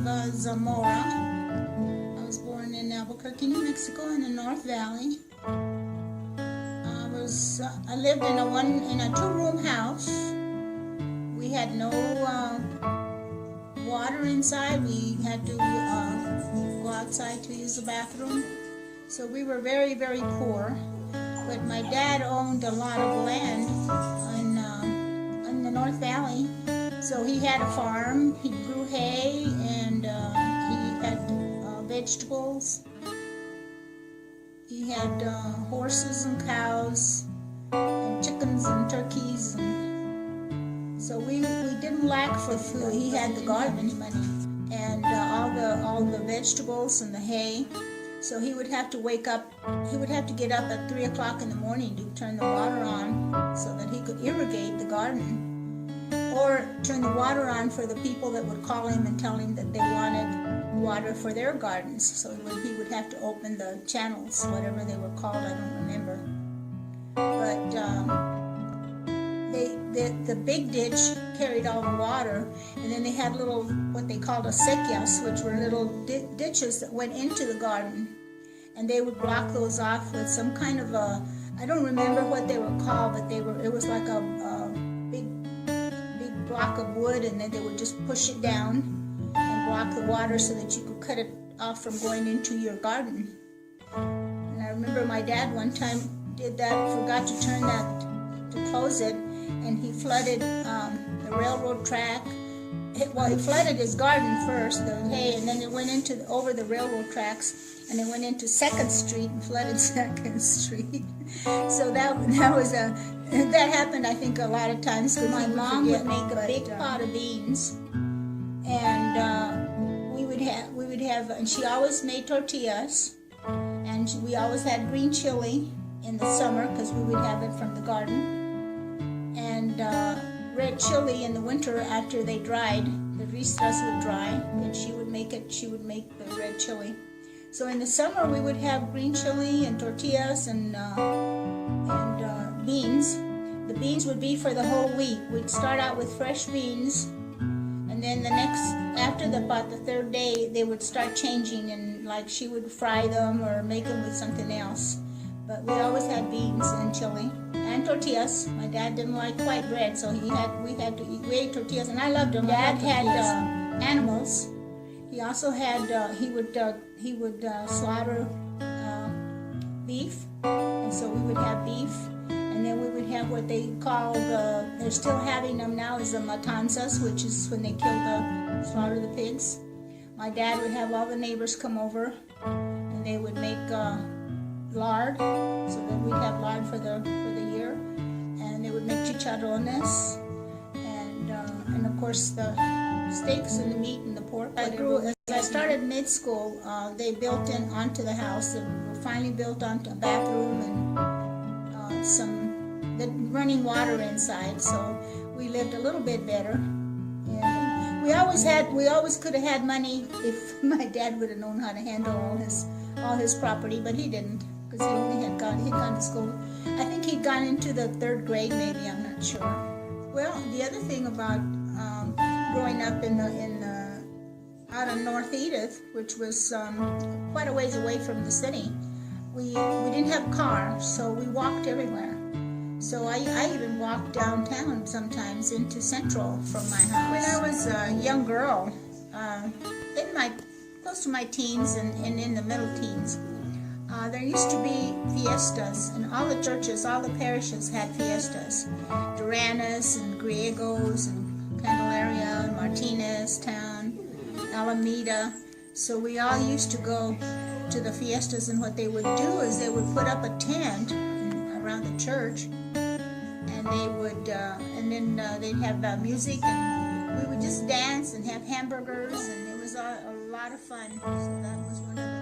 Zamora. I was born in Albuquerque, New Mexico, in the North Valley. I lived in a two-room house. We had no water inside. We had to go outside to use the bathroom. So we were very, very poor. But my dad owned a lot of land in the North Valley. So he had a farm. He grew hay, and he had vegetables. He had horses and cows, and chickens and turkeys, and so we didn't lack for food. He had the garden money and all the vegetables and the hay. So he would have to wake up. He would have to get up at 3 o'clock in the morning to turn the water on so that he could irrigate the garden, or turn the water on for the people that would call him and tell him that they wanted water for their gardens. So he would have to open the channels, whatever they were called, I don't remember. But the big ditch carried all the water, and then they had little, what they called acequias, which were little ditches that went into the garden, and they would block those off with some kind of I don't remember what they were called, but it was like a big block of wood, and then they would just push it down and block the water so that you could cut it off from going into your garden. And I remember my dad one time did that, forgot to turn that, to close it, and he flooded the railroad track. He flooded his garden first, the hay, and then it went over the railroad tracks, and it went into 2nd Street and flooded 2nd Street. So that happened, I think, a lot of times, because my mom would make a big pot of beans, and we would have, and she always made tortillas, and we always had green chili in the summer because we would have it from the garden, and red chili in the winter after they dried. The ristas would dry, and she would make the red chili. So in the summer we would have green chili and tortillas and beans. The beans would be for the whole week. We'd start out with fresh beans, and then about the 3rd day, they would start changing, and like she would fry them or make them with something else. But we always had beans and chili and tortillas. My dad didn't like white bread, so we ate tortillas, and I loved them. Dad had animals. He also had he would slaughter beef, and so we would have beef, and then we would have what they called, they're still having them now, is the matanzas, which is when they slaughter the pigs. My dad would have all the neighbors come over, and they would make lard, so that we'd have lard for the year, and they would make chicharrones, and of course the steaks and the meat and the pork. As I started mid-school, they built in onto the house. They finally built onto a bathroom and the running water inside, so we lived a little bit better. And we always could have had money if my dad would have known how to handle all his property, but he didn't, because he'd gone to school. I think he'd gone into the 3rd grade, maybe, I'm not sure. Well, the other thing about growing up out on North Edith, which was quite a ways away from the city, we didn't have cars, so we walked everywhere. So I even walked downtown sometimes into Central from my house. When I was a young girl, close to my teens and in the middle teens, there used to be fiestas, and all the churches, all the parishes had fiestas. Duranas and Griegos and Candelaria and Martinez Town, Alameda. So we all used to go to the fiestas, and what they would do is they would put up a tent around the church, and they would, then they'd have music, and we would just dance and have hamburgers, and it was a lot of fun. So that was one of